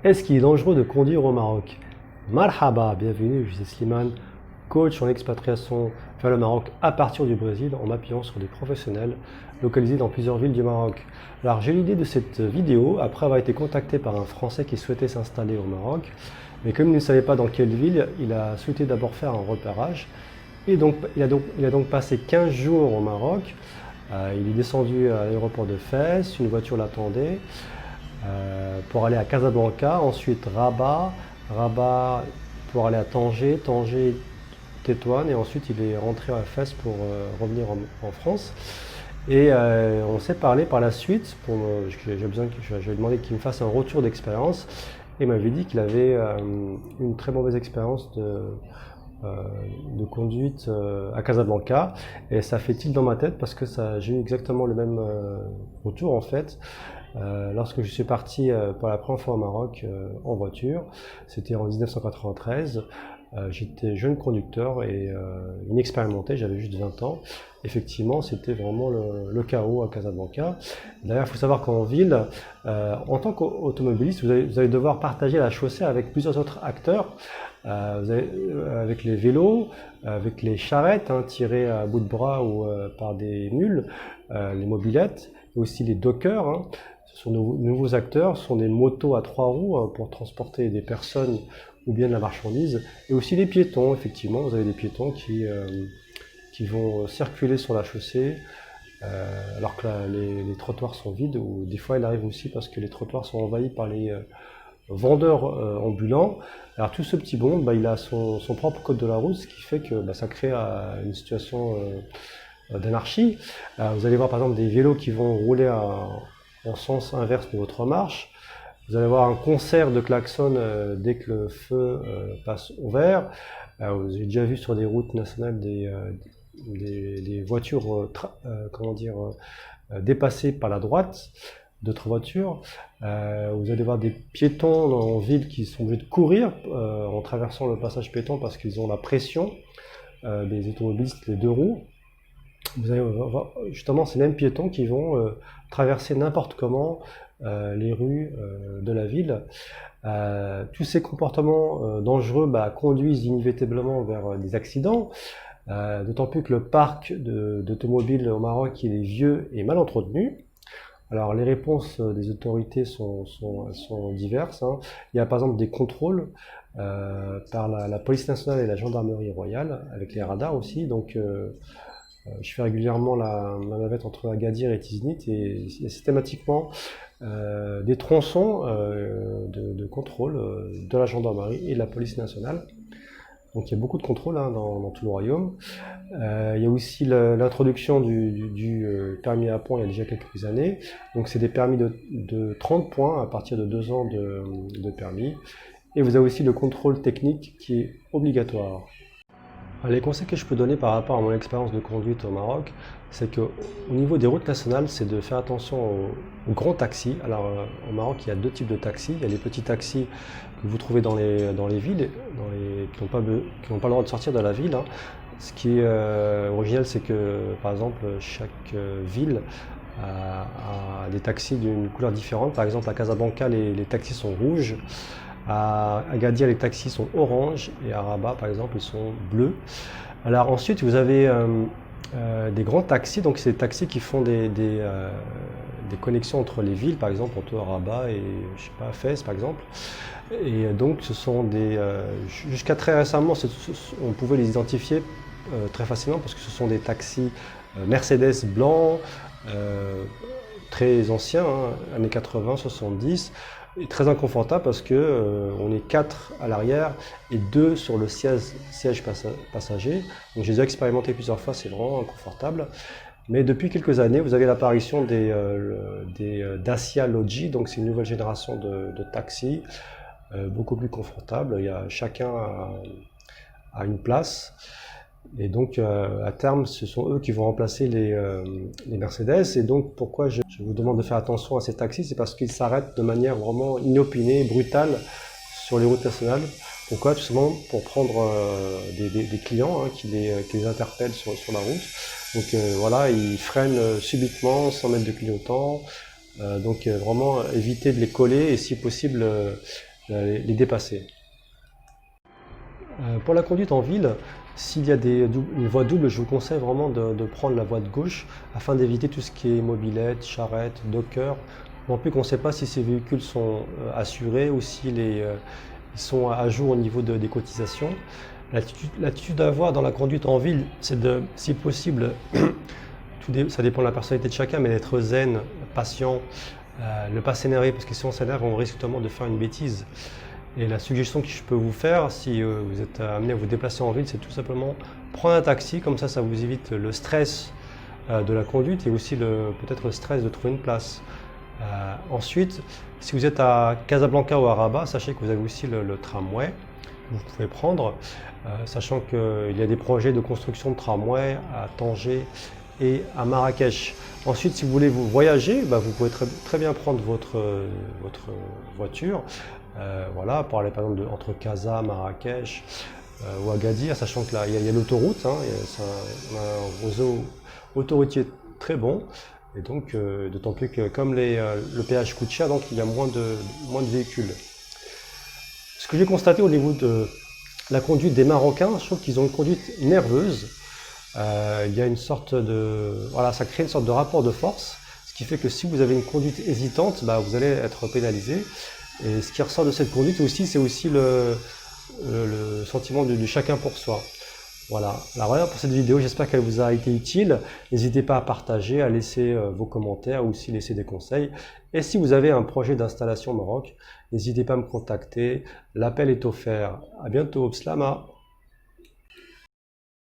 Est-ce qu'il est dangereux de conduire au Maroc? Marhaba, bienvenue, je suis Slimane, coach en expatriation vers le Maroc à partir du Brésil en m'appuyant sur des professionnels localisés dans plusieurs villes du Maroc. Alors j'ai l'idée de cette vidéo après avoir été contacté par un Français qui souhaitait s'installer au Maroc, mais comme il ne savait pas dans quelle ville, il a souhaité d'abord faire un repérage. Et donc, il a donc passé 15 jours au Maroc. Il est descendu à l'aéroport de Fès, une voiture l'attendait pour aller à Casablanca, ensuite Rabat, Rabat pour aller à Tanger, Tanger, Tétouan, et ensuite il est rentré à Fès pour revenir en France. Et on s'est parlé par la suite, j'ai demandé qu'il me fasse un retour d'expérience, et il m'avait dit qu'il avait une très mauvaise expérience de conduite à Casablanca, et ça fait tilt dans ma tête parce que j'ai eu exactement le même retour en fait. Lorsque je suis parti pour la première fois au Maroc en voiture, c'était en 1993. J'étais jeune conducteur et inexpérimenté, j'avais juste 20 ans. Effectivement, c'était vraiment le chaos à Casablanca. D'ailleurs, il faut savoir qu'en ville, en tant qu'automobiliste, vous allez devoir partager la chaussée avec plusieurs autres acteurs. Avec les vélos, avec les charrettes tirées à bout de bras ou par des mules, les mobylettes, et aussi les dockers. Ce sont de nouveaux acteurs, ce sont des motos à 3 roues pour transporter des personnes ou bien de la marchandise, et aussi les piétons. Effectivement, vous avez des piétons qui vont circuler sur la chaussée alors que les trottoirs sont vides, ou des fois il arrive aussi parce que les trottoirs sont envahis par les vendeurs ambulants. Alors tout ce petit monde, il a son propre code de la route, ce qui fait que ça crée une situation d'anarchie. Vous allez voir par exemple des vélos qui vont rouler en sens inverse de votre marche. Vous allez avoir un concert de klaxons dès que le feu passe au vert. Vous avez déjà vu sur des routes nationales des voitures dépassées par la droite d'autres voitures. Vous allez voir des piétons en ville qui sont obligés de courir en traversant le passage piéton parce qu'ils ont la pression des automobilistes, les 2 roues. Vous allez voir justement ces mêmes piétons qui vont traverser n'importe comment les rues de la ville. Tous ces comportements dangereux conduisent inévitablement vers des accidents, d'autant plus que le parc d'automobiles au Maroc il est vieux et mal entretenu. Alors les réponses des autorités sont diverses. Il y a par exemple des contrôles par la police nationale et la gendarmerie royale, avec les radars aussi. Donc je fais régulièrement la navette entre Agadir et Tiznit, et il y a systématiquement des tronçons de contrôle de la gendarmerie et de la police nationale. Donc il y a beaucoup de contrôles dans tout le royaume. Il y a aussi l'introduction du permis à points il y a déjà quelques années. Donc c'est des permis de 30 points à partir de 2 ans de permis. Et vous avez aussi le contrôle technique qui est obligatoire. Alors, les conseils que je peux donner par rapport à mon expérience de conduite au Maroc, c'est qu'au niveau des routes nationales, c'est de faire attention aux grands taxis. Alors au Maroc, il y a 2 types de taxis. Il y a les petits taxis que vous trouvez dans les villes, qui n'ont pas le droit de sortir de la ville. Ce qui est original, c'est que par exemple, chaque ville a des taxis d'une couleur différente. Par exemple, à Casablanca, les taxis sont rouges. À Agadir, les taxis sont orange, et à Rabat, par exemple, ils sont bleus. Alors ensuite, vous avez des grands taxis, donc c'est des taxis qui font des connexions entre les villes, par exemple entre Rabat et je sais pas, Fès, par exemple. Et donc ce sont jusqu'à très récemment, on pouvait les identifier très facilement parce que ce sont des taxis Mercedes blancs, très anciens, années 80, 70. Et très inconfortable parce que on est 4 à l'arrière et 2 sur le siège passager. Donc j'ai déjà expérimenté plusieurs fois, c'est vraiment inconfortable. Mais depuis quelques années, vous avez l'apparition des Dacia Logi, donc c'est une nouvelle génération de taxis, beaucoup plus confortable. Chacun a une place. Et donc à terme, ce sont eux qui vont remplacer les Mercedes. Et donc pourquoi je vous demande de faire attention à ces taxis, c'est parce qu'ils s'arrêtent de manière vraiment inopinée, brutale sur les routes nationales. Pourquoi? Tout simplement pour prendre des clients qui les interpellent sur la route. Donc voilà, ils freinent subitement sans mettre de clignotant. Donc vraiment éviter de les coller et si possible les dépasser. Pour la conduite en ville, s'il y a une voie double, je vous conseille vraiment de prendre la voie de gauche afin d'éviter tout ce qui est mobilette, charrette, docker. Non plus qu'on ne sait pas si ces véhicules sont assurés ou s'ils ils sont à jour au niveau des cotisations. L'attitude à avoir dans la conduite en ville, c'est de, si possible, ça dépend de la personnalité de chacun, mais d'être zen, patient, ne pas s'énerver, parce que si on s'énerve, on risque justement de faire une bêtise. Et la suggestion que je peux vous faire, si vous êtes amené à vous déplacer en ville, c'est tout simplement prendre un taxi, comme ça vous évite le stress de la conduite et aussi peut-être le stress de trouver une place. Ensuite, si vous êtes à Casablanca ou à Rabat, sachez que vous avez aussi le tramway que vous pouvez prendre, sachant qu'il y a des projets de construction de tramway à Tanger et à Marrakech. Ensuite, si vous voulez vous voyager, vous pouvez très bien prendre votre voiture, voilà, pour aller par exemple entre Casa, Marrakech ou Agadir, sachant que là il y a l'autoroute, on a un réseau autoroutier très bon, et donc d'autant plus que comme le péage coûte cher, donc il y a moins de véhicules. Ce que j'ai constaté au niveau de la conduite des Marocains, je trouve qu'ils ont une conduite nerveuse. Il y a une sorte voilà, ça crée une sorte de rapport de force, ce qui fait que si vous avez une conduite hésitante, vous allez être pénalisé. Et ce qui ressort de cette conduite aussi, c'est aussi le sentiment du chacun pour soi. Voilà, alors voilà pour cette vidéo, j'espère qu'elle vous a été utile. N'hésitez pas à partager, à laisser vos commentaires ou aussi laisser des conseils. Et si vous avez un projet d'installation au Maroc, n'hésitez pas à me contacter. L'appel est offert. À bientôt, Bslama.